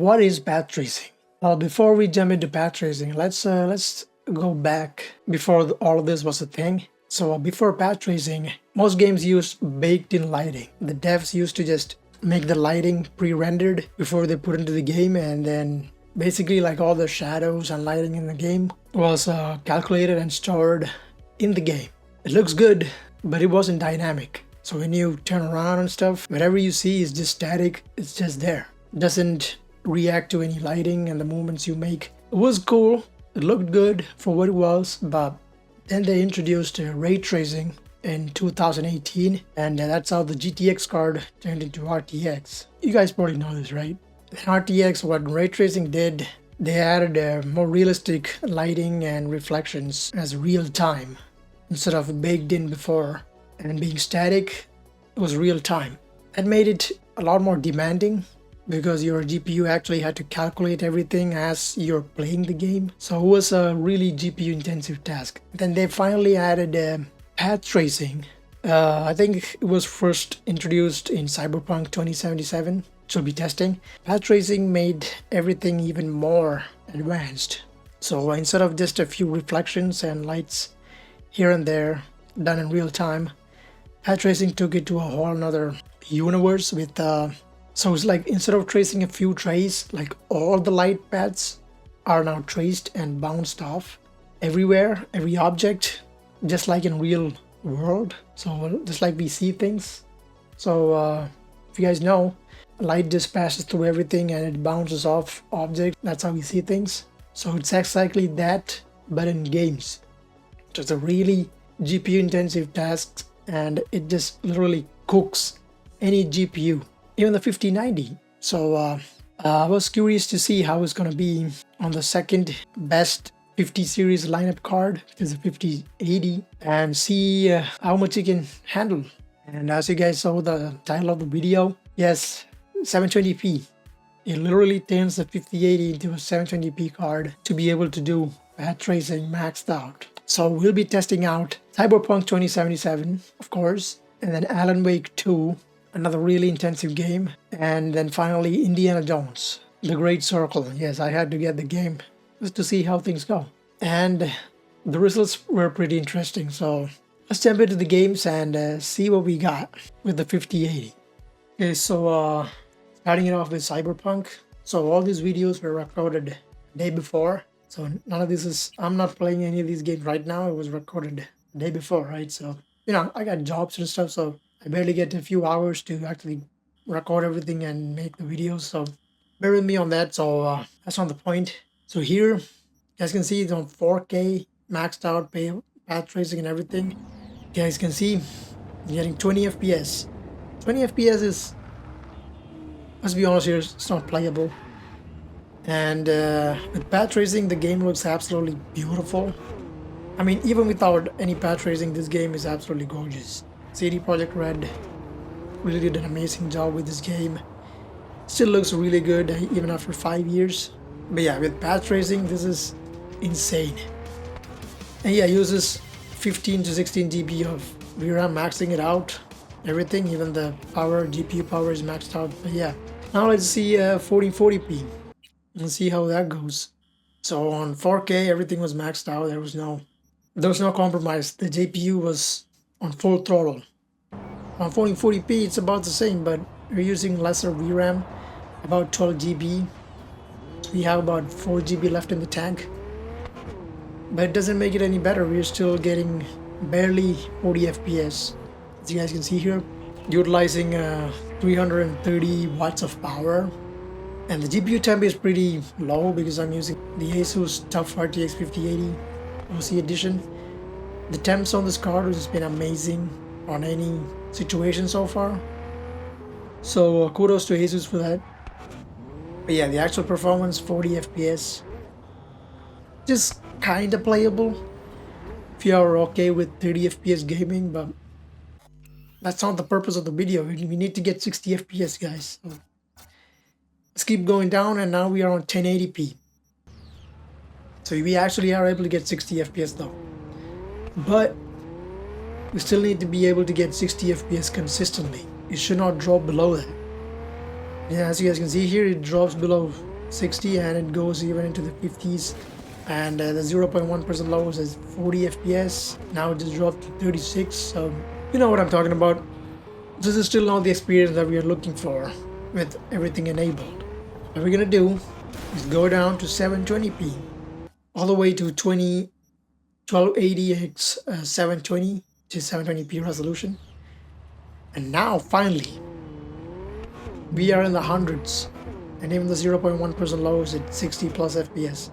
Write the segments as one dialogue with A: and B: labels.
A: what is path tracing? Well, before we jump into path tracing, let's go back before all of this was a thing. So before path tracing, most games used baked-in lighting. The devs used to just make the lighting pre-rendered before they put into the game, and then basically like all the shadows and lighting in the game was calculated and stored in the game. It looks good, but it wasn't dynamic. So when you turn around and stuff, whatever you see is just static. It's just there. It doesn't react to any lighting and the movements you make. It was cool. It looked good for what it was, but then they introduced ray tracing in 2018, and that's how the GTX card turned into RTX. You guys probably know this, right? In RTX, what ray tracing did, they added more realistic lighting and reflections as real time instead of baked in before. And being static, it was real time. That made it a lot more demanding because your GPU actually had to calculate everything as you're playing the game. So it was a really GPU intensive task. Then they finally added path tracing. I think it was first introduced in Cyberpunk 2077, which we'll be testing. Path tracing made everything even more advanced. So instead of just a few reflections and lights here and there done in real time, path tracing took it to a whole nother universe with so it's like instead of tracing a few trays, like all the light paths are now traced and bounced off everywhere, every object, just like in real world. So just like we see things. So if you guys know, light just passes through everything and it bounces off objects. That's how we see things. So it's exactly that, but in games. So it's a really GPU intensive task, and it just literally cooks any GPU, even the 5090. So I was curious to see how it's going to be on the second best 50 series lineup card, which is the 5080, and see how much it can handle. And as you guys saw the title of the video, yes, 720p. It literally turns the 5080 into a 720p card to be able to do path tracing maxed out. So we'll be testing out Cyberpunk 2077, of course, and then Alan Wake 2, another really intensive game, and then finally Indiana Jones, The Great Circle. Yes, I had to get the game just to see how things go. And the results were pretty interesting, so let's jump into the games and see what we got with the 5080. Okay, so starting it off with Cyberpunk. So all these videos were recorded the day before. So none of this is, I'm not playing any of these games right now. It was recorded the day before, right? So, you know, I got jobs and stuff, so I barely get a few hours to actually record everything and make the videos. So bear with me on that. So that's not the point. So here, you guys can see it's on 4K, maxed out, path tracing and everything. You guys can see I'm getting 20 FPS. 20 FPS is, let's be honest here, it's not playable. And with path tracing, the game looks absolutely beautiful. I mean, even without any path tracing, this game is absolutely gorgeous. CD Projekt Red really did an amazing job with this game. Still looks really good even after 5 years. But yeah, with path tracing, this is insane. And yeah, uses 15 to 16 GB of VRAM, maxing it out. Everything, even the power, GPU power is maxed out. But yeah, now let's see 1440p. Let's see how that goes. So on 4K, everything was maxed out. There was no compromise. The GPU was on full throttle. On 1440p, it's about the same, but we're using lesser VRAM, about 12 GB. We have about 4 GB left in the tank. But it doesn't make it any better. We're still getting barely 40 FPS. As you guys can see here, utilizing 330 watts of power. And the GPU temp is pretty low because I'm using the Asus TUF RTX 5080 OC edition. The temps on this card has been amazing on any situation so far. So kudos to Asus for that. But yeah, the actual performance, 40 FPS. Just kinda playable if you are okay with 30 FPS gaming, but that's not the purpose of the video. We need to get 60 FPS, guys. So let's keep going down, and now we are on 1080p. So we actually are able to get 60 FPS though. But we still need to be able to get 60 FPS consistently. It should not drop below that. And as you guys can see here, it drops below 60 and it goes even into the 50s. And the 0.1% lowers is 40 FPS. Now it just dropped to 36. So you know what I'm talking about. This is still not the experience that we are looking for with everything enabled. What we're gonna do is go down to 720p all the way to 1280x 720 to 720p resolution. And now finally we are in the hundreds, and even the 0.1% lows at 60 plus FPS.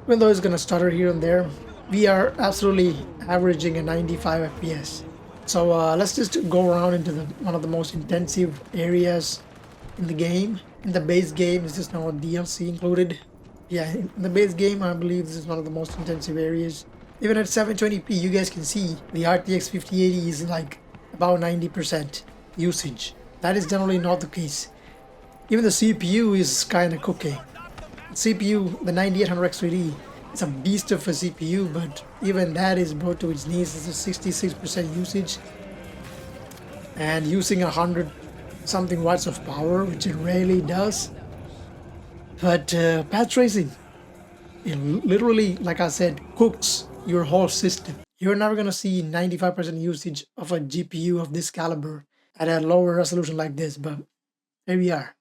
A: Even though it's gonna stutter here and there, we are absolutely averaging a 95 FPS. So let's just go around into one of the most intensive areas in the game. In the base game, this is now a DLC included. Yeah, in the base game, I believe this is one of the most intensive areas. Even at 720p, you guys can see the RTX 5080 is like about 90% usage. That is generally not the case. Even the CPU is kind of cooking. CPU, the 9800X3D, it's a beast of a CPU, but even that is brought to its knees. It's a 66% usage and using 100 something watts of power, which it rarely does. But path tracing, it literally, like I said, cooks your whole system. You're never gonna see 95% usage of a GPU of this caliber at a lower resolution like this, but here we are.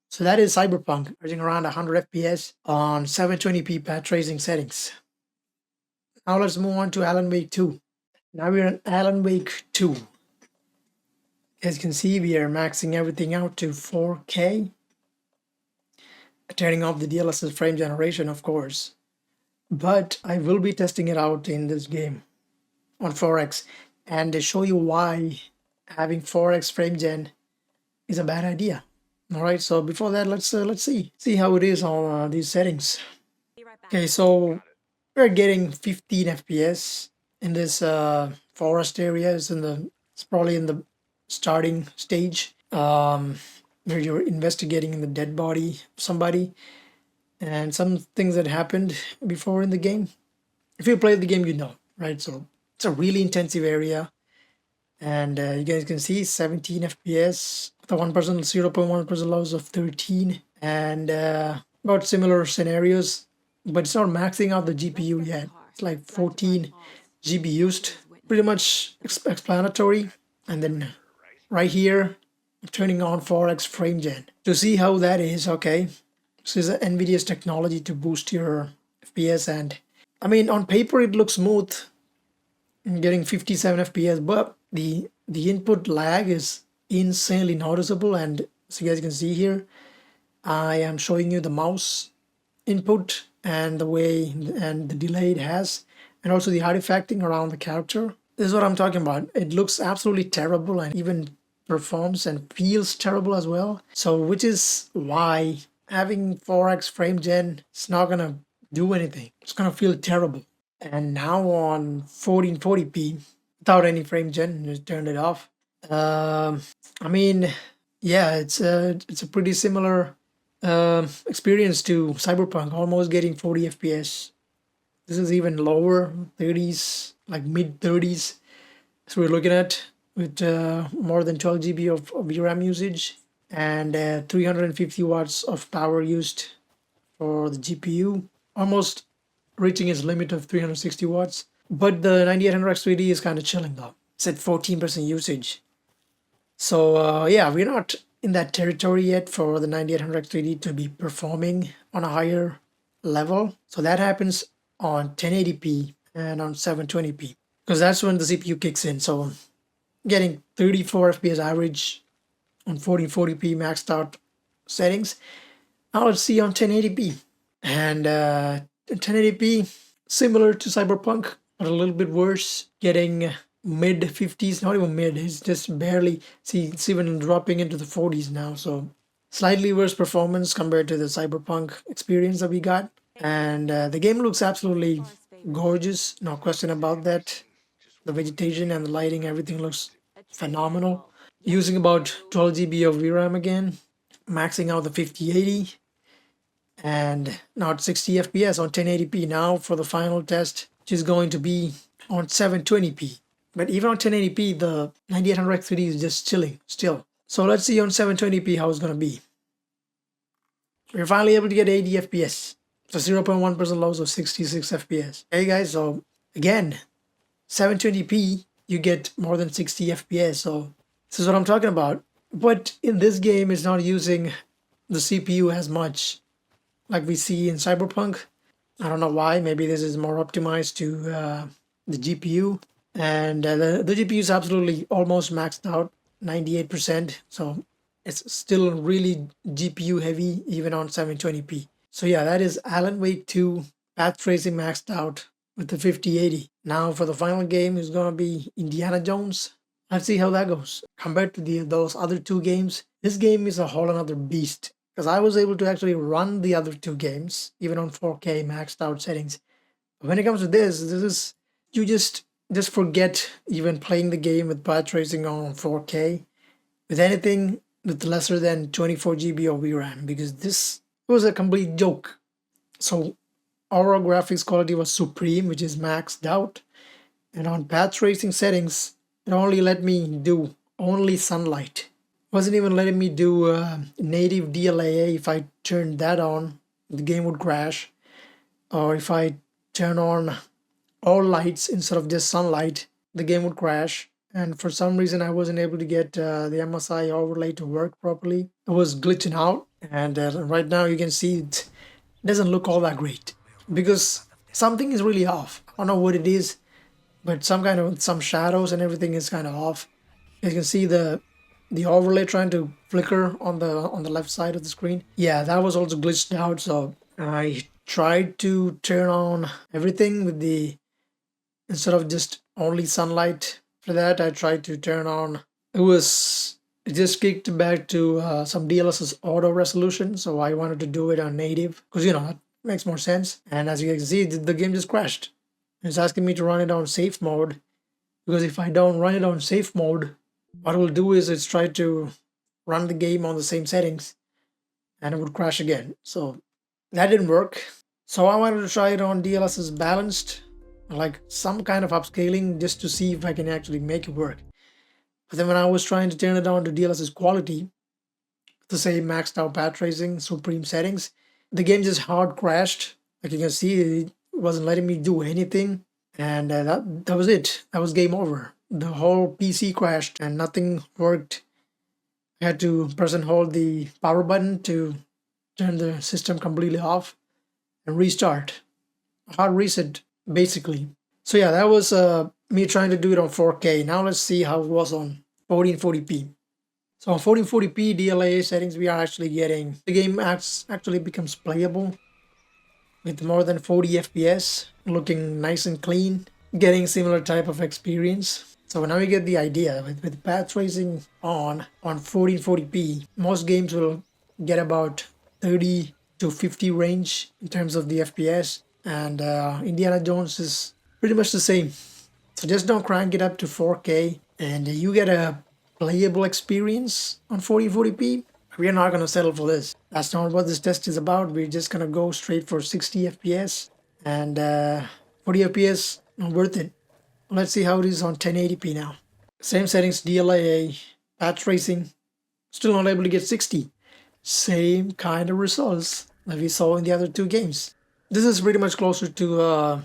A: So that is Cyberpunk, running around 100 FPS on 720p path tracing settings. Now let's move on to Alan Wake 2. Now we're in Alan Wake 2. As you can see, we are maxing everything out to 4K. Turning off the DLSS frame generation, of course. But I will be testing it out in this game on 4X and to show you why having 4X frame gen is a bad idea. All right, so before that, let's see how it is on these settings. Okay, so we're getting 15 FPS in this forest area. It's probably in the starting stage where you're investigating the dead body of somebody and some things that happened before in the game. If you played the game, you know, right? So it's a really intensive area. And you guys can see 17 FPS, the 1%, 0.1% loss of 13, and about similar scenarios, but it's not maxing out the GPU yet. It's like 14 GB used, pretty much explanatory. And then right here, turning on 4X frame gen to see how that is. Okay, this is NVIDIA's technology to boost your FPS, and I mean on paper it looks smooth. I'm getting 57 FPS, but the input lag is insanely noticeable. And so you guys can see here, I am showing you the mouse input and the way and the delay it has, and also the artifacting around the character. This is what I'm talking about. It looks absolutely terrible and even performs and feels terrible as well. So which is why having 4X frame gen is not gonna do anything. It's gonna feel terrible. And now on 1440p without any frame gen, just turned it off. I mean, yeah, it's a pretty similar experience to Cyberpunk, almost getting 40 FPS. This is even lower, 30s, like mid 30s. So we're looking at with more than 12 GB of VRAM usage and 350 watts of power used for the GPU, almost reaching its limit of 360 watts. But the 9800X3D is kind of chilling though. It's at 14% usage. So yeah, we're not in that territory yet for the 9800X3D to be performing on a higher level. So that happens on 1080p and on 720p because that's when the CPU kicks in. So getting 34 FPS average on 1440p maxed out settings. Now let's see on 1080p. And 1080p, similar to Cyberpunk, but a little bit worse, getting mid 50s, not even mid, it's just barely, see, it's even dropping into the 40s now. So slightly worse performance compared to the Cyberpunk experience that we got. And the game looks absolutely gorgeous, no question about that. The vegetation and the lighting, everything looks phenomenal. Using about 12 GB of VRAM again, maxing out the 5080 and now 60 FPS on 1080p now for the final test, which is going to be on 720p. But even on 1080p, the 9800X3D is just chilling still. So let's see on 720p how it's going to be. we're finally able to get 80 FPS. So 0.1% loss of 66 FPS. Hey guys, so again, 720p, you get more than 60 FPS. So this is what I'm talking about. But in this game, it's not using the CPU as much like we see in Cyberpunk. I don't know why. Maybe this is more optimized to the GPU. And the GPU is absolutely almost maxed out, 98%. So it's still really GPU heavy even on 720p. So yeah, that is Alan Wake 2 path tracing maxed out with the 5080. Now for the final game is gonna be Indiana Jones. Let's see how that goes. Compared to those other two games, this game is a whole another beast. Because I was able to actually run the other two games, even on 4K maxed out settings. But when it comes to this is you just forget even playing the game with path tracing on 4K with anything with lesser than 24 GB of VRAM, because this was a complete joke. So overall graphics quality was supreme, which is maxed out, and on path tracing settings it only let me do only sunlight. Wasn't even letting me do native DLAA. If I turned that on, the game would crash. Or if I turn on all lights instead of just sunlight, the game would crash. And for some reason, I wasn't able to get the MSI overlay to work properly. It was glitching out. And right now you can see it doesn't look all that great because something is really off. I don't know what it is, but some shadows and everything is kind of off. You can see the overlay trying to flicker on the left side of the screen. Yeah, that was also glitched out. So I tried to turn on everything with the, instead of just only sunlight. For that, I tried to turn on, it just kicked back to some DLSS auto resolution. So I wanted to do it on native because, that makes more sense. And as you can see, the game just crashed. It's asking me to run it on safe mode, because if I don't run it on safe mode, what it will do is it's try to run the game on the same settings and it would crash again. So that didn't work. So I wanted to try it on DLSS balanced, like some kind of upscaling, just to see if I can actually make it work. But then when I was trying to turn it down to DLSS quality, the same maxed out path tracing, supreme settings, the game just hard crashed. Like you can see, it wasn't letting me do anything. And that was it. That was game over. The whole PC crashed and nothing worked. I had to press and hold the power button to turn the system completely off and restart. A hard reset, basically. So yeah, that was me trying to do it on 4K. Now let's see how it was on 1440p. So on 1440p DLAA settings, we are actually getting, the game actually becomes playable with more than 40 FPS, looking nice and clean, getting similar type of experience. So now you get the idea. With path tracing on 1440p, most games will get about 30 to 50 range in terms of the FPS, and Indiana Jones is pretty much the same. So just don't crank it up to 4K and you get a playable experience on 1440p. We're not going to settle for this. That's not what this test is about. We're just going to go straight for 60 FPS and 40 FPS, not worth it. Let's see how it is on 1080p now. Same settings, DLAA, path tracing, still not able to get 60. Same kind of results that we saw in the other two games. This is pretty much closer to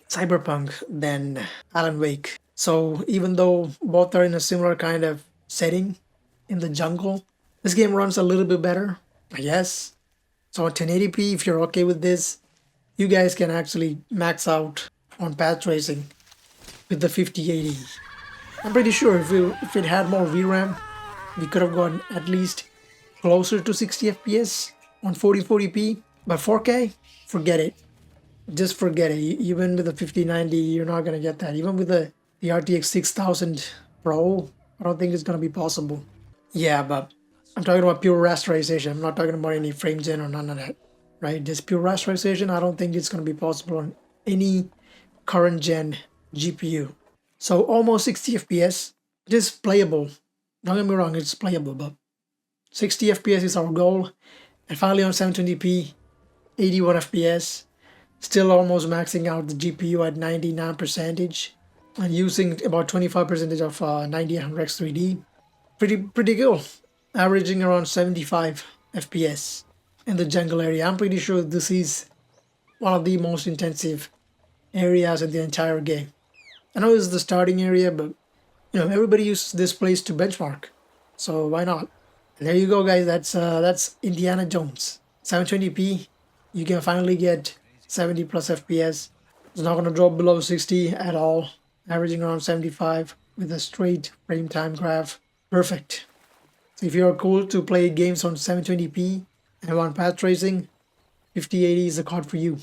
A: Cyberpunk than Alan Wake. So even though both are in a similar kind of setting in the jungle, this game runs a little bit better, I guess. So on 1080p, if you're okay with this, you guys can actually max out on path tracing with the 5080. I'm pretty sure if it had more VRAM, we could have gone at least closer to 60 FPS on 1440p. But 4K, forget it. Just forget it. Even with the 5090, you're not going to get that. Even with the RTX 6000 Pro, I don't think it's going to be possible. Yeah, but I'm talking about pure rasterization. I'm not talking about any frame gen or none of that, right? Just pure rasterization, I don't think it's going to be possible on any current gen GPU. So almost 60 FPS. It is playable. Don't get me wrong, it's playable, but 60 FPS is our goal. And finally on 720p, 81 FPS. Still almost maxing out the GPU at 99% and using about 25% of 9800X 3D. Pretty cool. Averaging around 75 FPS. in the jungle area. I'm pretty sure this is one of the most intensive areas in the entire game. I know it's the starting area, but everybody uses this place to benchmark, so why not? And there you go, guys. That's Indiana Jones 720p. You can finally get 70 plus FPS. It's not gonna drop below 60 at all, averaging around 75 with a straight frame time graph. Perfect. So if you're cool to play games on 720p and want path tracing, 5080 is the card for you.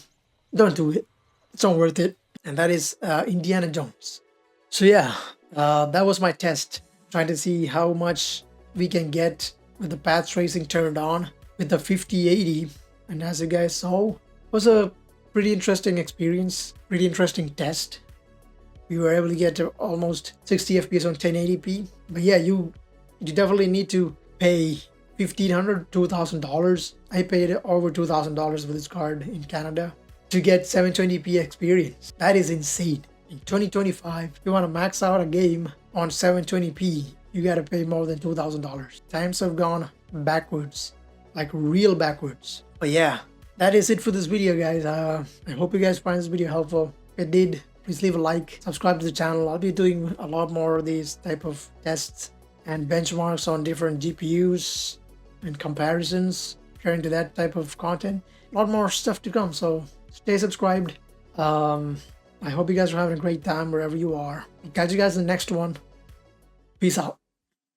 A: Don't do it. It's not worth it. And that is Indiana Jones. So yeah, that was my test, trying to see how much we can get with the path tracing turned on with the 5080. And as you guys saw, it was a pretty interesting experience, pretty interesting test. We were able to get to almost 60 FPS on 1080p. But yeah, you definitely need to pay $1,500, $2,000. I paid over $2,000 for this card in Canada to get 720p experience. That is insane. In 2025, if you want to max out a game on 720p, you gotta pay more than $2,000. Times have gone backwards, like real backwards. But yeah, that is it for this video, guys. I hope you guys find this video helpful. If it did, please leave a like, subscribe to the channel. I'll be doing a lot more of these type of tests and benchmarks on different GPUs and comparisons, sharing to that type of content. A lot more stuff to come, so stay subscribed. I hope you guys are having a great time wherever you are. I'll catch you guys in the next one. Peace out.